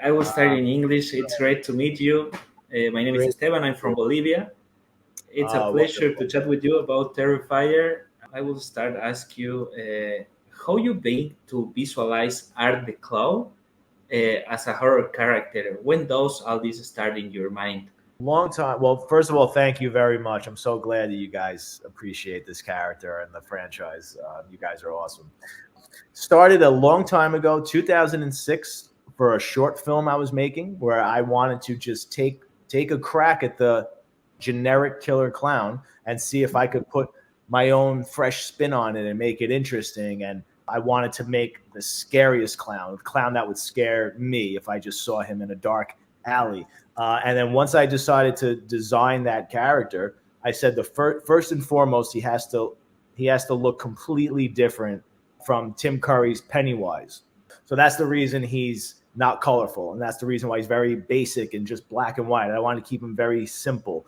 I will start in English. It's great to meet you. My name is Great. Esteban. I'm from Bolivia. It's a pleasure Wonderful. to chat with you about Terrifier. I will start ask you how you begin to visualize Art the Clown as a horror character. When does all this start in your mind? Long time. Well, first of all, thank you very much. I'm so glad that you guys appreciate this character and the franchise. You guys are awesome. Started a long time ago, 2006, for a short film I was making where I wanted to just take a crack at the generic killer clown and see if I could put my own fresh spin on it and make it interesting. And I wanted to make the scariest clown, a clown that would scare me if I just saw him in a dark alley. And then once I decided to design that character, I said the first and foremost, he has to look completely different from Tim Curry's Pennywise. So that's the reason he's not colorful, and that's the reason why he's very basic and just black and white. I wanted to keep him very simple.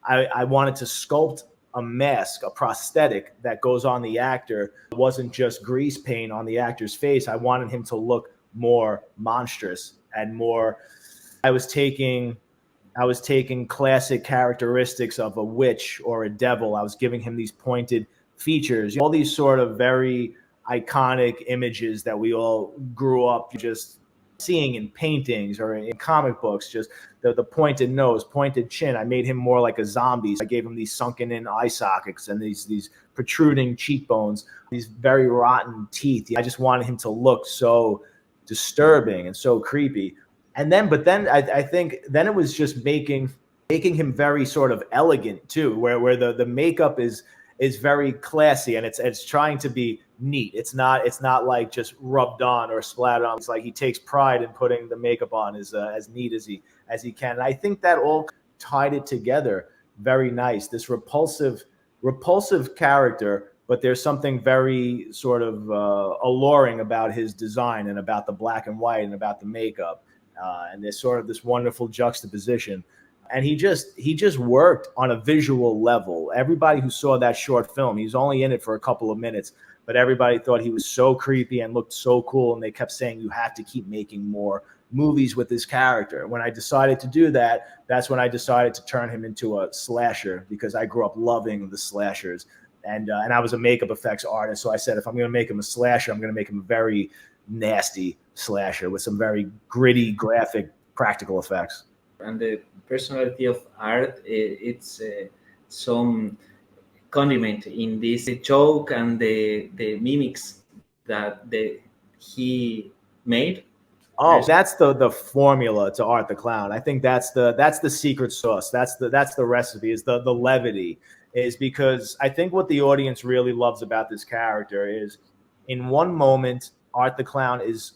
I wanted to sculpt a mask, a prosthetic that goes on the actor. It wasn't just grease paint on the actor's face. I wanted him to look more monstrous and more. I was taking classic characteristics of a witch or a devil. I was giving him these pointed features, all these sort of very iconic images that we all grew up just seeing in paintings or in comic books. Just the pointed nose, pointed chin. I made him more like a zombie. I gave him these sunken in eye sockets and these protruding cheekbones, these very rotten teeth. I just wanted him to look so disturbing and so creepy. But then I think then it was just making him very sort of elegant too, where the makeup is very classy and it's trying to be neat. It's not like just rubbed on or splattered on. It's like he takes pride in putting the makeup on as neat as he can. And I think that all tied it together very nice. This repulsive character, but there's something very sort of alluring about his design and about the black and white and about the makeup. And there's sort of this wonderful juxtaposition. And he just worked on a visual level. Everybody who saw that short film, he was only in it for a couple of minutes, but everybody thought he was so creepy and looked so cool. And they kept saying, you have to keep making more movies with this character. When I decided to do that, that's when I decided to turn him into a slasher, because I grew up loving the slashers. And I was a makeup effects artist. So I said, if I'm going to make him a slasher, I'm going to make him a very nasty slasher with some very gritty, graphic, practical effects. And the personality of Art, it's some condiment in this joke and the mimics that he made. Oh, that's the formula to Art the Clown. I think that's the secret sauce. That's the recipe, is the levity, is because I think what the audience really loves about this character is, in one moment, Art the Clown is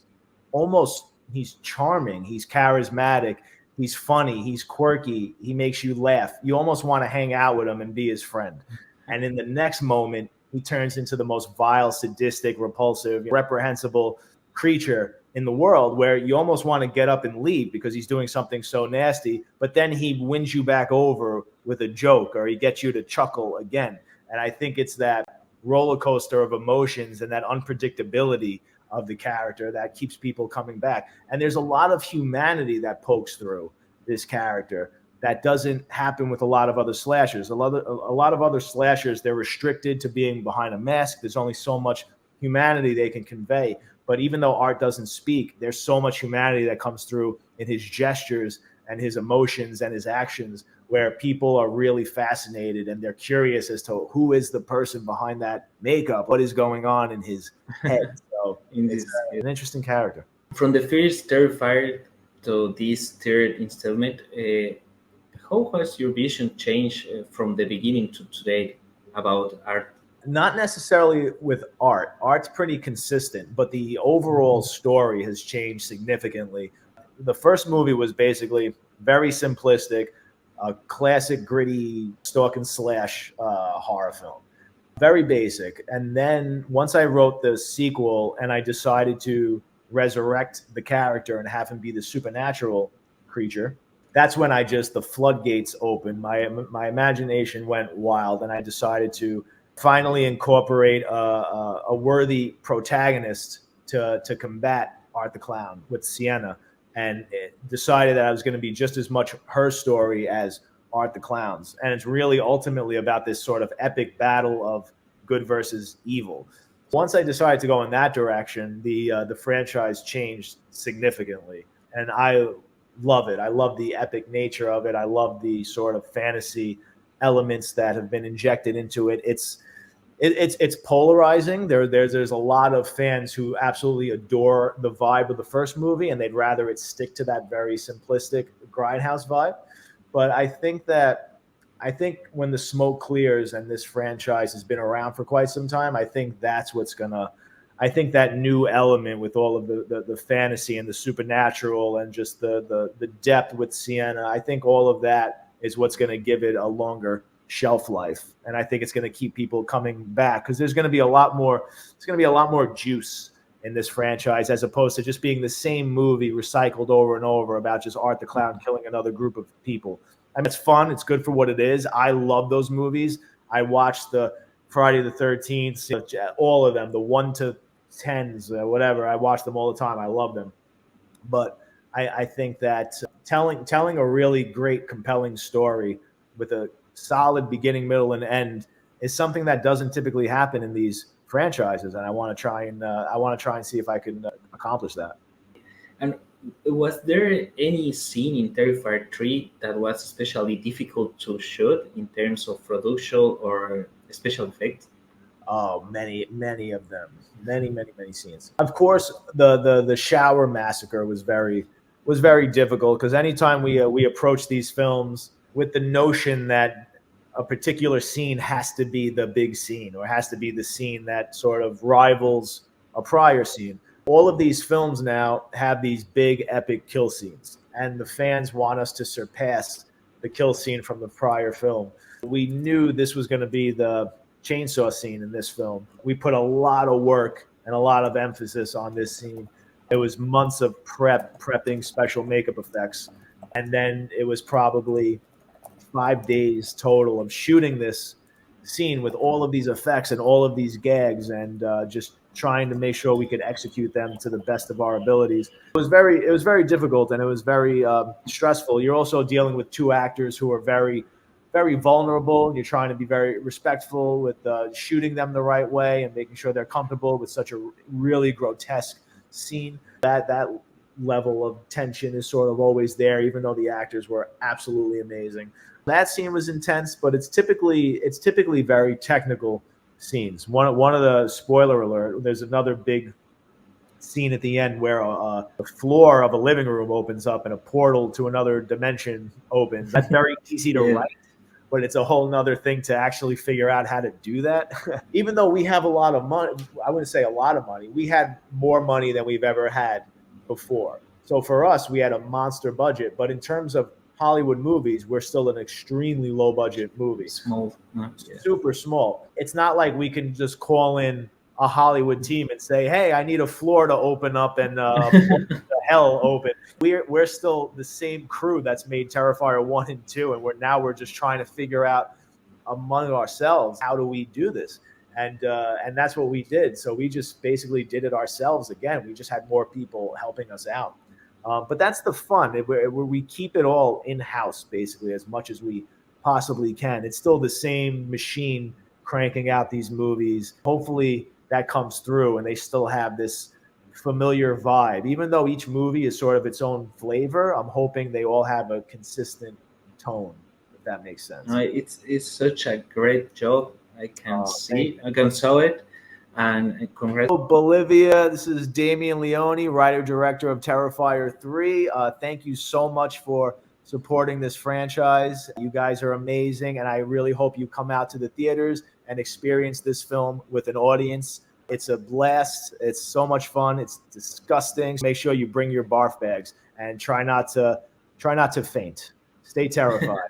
he's charming, he's charismatic, he's funny, he's quirky, he makes you laugh. You almost want to hang out with him and be his friend. And in the next moment, he turns into the most vile, sadistic, repulsive, reprehensible creature in the world, where you almost want to get up and leave because he's doing something so nasty. But then he wins you back over with a joke, or he gets you to chuckle again. And I think it's that roller coaster of emotions and that unpredictability of the character that keeps people coming back. And there's a lot of humanity that pokes through this character that doesn't happen with a lot of other slashers. A lot of other slashers, they're restricted to being behind a mask. There's only so much humanity they can convey. But even though Art doesn't speak, there's so much humanity that comes through in his gestures and his emotions and his actions, where people are really fascinated and they're curious as to who is the person behind that makeup, what is going on in his head. So it's an interesting character. From the first Terrifier to this third installment, how has your vision changed from the beginning to today about Art? Not necessarily with Art. Art's pretty consistent, but the overall story has changed significantly. The first movie was basically very simplistic, a classic gritty stalk and slash horror film. Very basic. And then once I wrote the sequel and I decided to resurrect the character and have him be the supernatural creature, that's when the floodgates opened. My imagination went wild, and I decided to finally incorporate a worthy protagonist to combat Art the Clown with Sienna. and decided that I was going to be just as much her story as Art the Clown's. And it's really ultimately about this sort of epic battle of good versus evil. Once I decided to go in that direction, the franchise changed significantly, and I love it. I love the epic nature of it. I love the sort of fantasy elements that have been injected into it. It's polarizing. There's a lot of fans who absolutely adore the vibe of the first movie, and they'd rather it stick to that very simplistic grindhouse vibe. But I think when the smoke clears and this franchise has been around for quite some time, I think that's what's gonna. I think that new element with all of the fantasy and the supernatural and just the depth with Sienna, I think all of that is what's going to give it a longer shelf life, and I think it's going to keep people coming back because there's going to be a lot more. There's going to be a lot more juice in this franchise as opposed to just being the same movie recycled over and over about just Art the Clown killing another group of people. I mean, it's fun. It's good for what it is. I love those movies. I watched the Friday the 13th, all of them, the 1 to 10s, whatever. I watch them all the time. I love them. But I think that telling a really great, compelling story with a solid beginning, middle, and end is something that doesn't typically happen in these franchises, and I want to try and see if I can accomplish that. And was there any scene in Terrifier 3 that was especially difficult to shoot in terms of production or special effects? Oh, many of them, many scenes. Of course, the shower massacre was very difficult because anytime we approach these films with the notion that a particular scene has to be the big scene or has to be the scene that sort of rivals a prior scene. All of these films now have these big epic kill scenes, and the fans want us to surpass the kill scene from the prior film. We knew this was going to be the chainsaw scene in this film. We put a lot of work and a lot of emphasis on this scene. It was months of prepping special makeup effects, and then it was probably 5 days total of shooting this scene with all of these effects and all of these gags, and just trying to make sure we could execute them to the best of our abilities. It was very difficult, and it was very stressful. You're also dealing with two actors who are very vulnerable. You're trying to be very respectful with shooting them the right way and making sure they're comfortable with such a really grotesque scene. That level of tension is sort of always there, even though the actors were absolutely amazing. That scene was intense, but it's typically very technical scenes. One of the, spoiler alert, there's another big scene at the end where the floor of a living room opens up and a portal to another dimension opens. That's very easy to write, but it's a whole nother thing to actually figure out how to do that. Even though we have a lot of money, I wouldn't say a lot of money, we had more money than we've ever had before. So for us, we had a monster budget, but in terms of Hollywood movies, we're still an extremely low budget movie. Small. Super small. It's not like we can just call in a Hollywood team and say, hey, I need a floor to open up and the hell open. We're still the same crew that's made Terrifier 1 and 2, and we're just trying to figure out among ourselves, how do we do this? And that's what we did. So we just basically did it ourselves again. We just had more people helping us out. But that's the fun, where we keep it all in-house, basically, as much as we possibly can. It's still the same machine cranking out these movies. Hopefully that comes through and they still have this familiar vibe. Even though each movie is sort of its own flavor, I'm hoping they all have a consistent tone, if that makes sense. It's such a great job. I can see it. And congrats. Bolivia, this is DEMIAN LEONE, writer-director of Terrifier 3. Thank you so much for supporting this franchise. You guys are amazing, and I really hope you come out to the theaters and experience this film with an audience. It's a blast. It's so much fun. It's disgusting. Make sure you bring your barf bags and try not to faint. Stay terrified.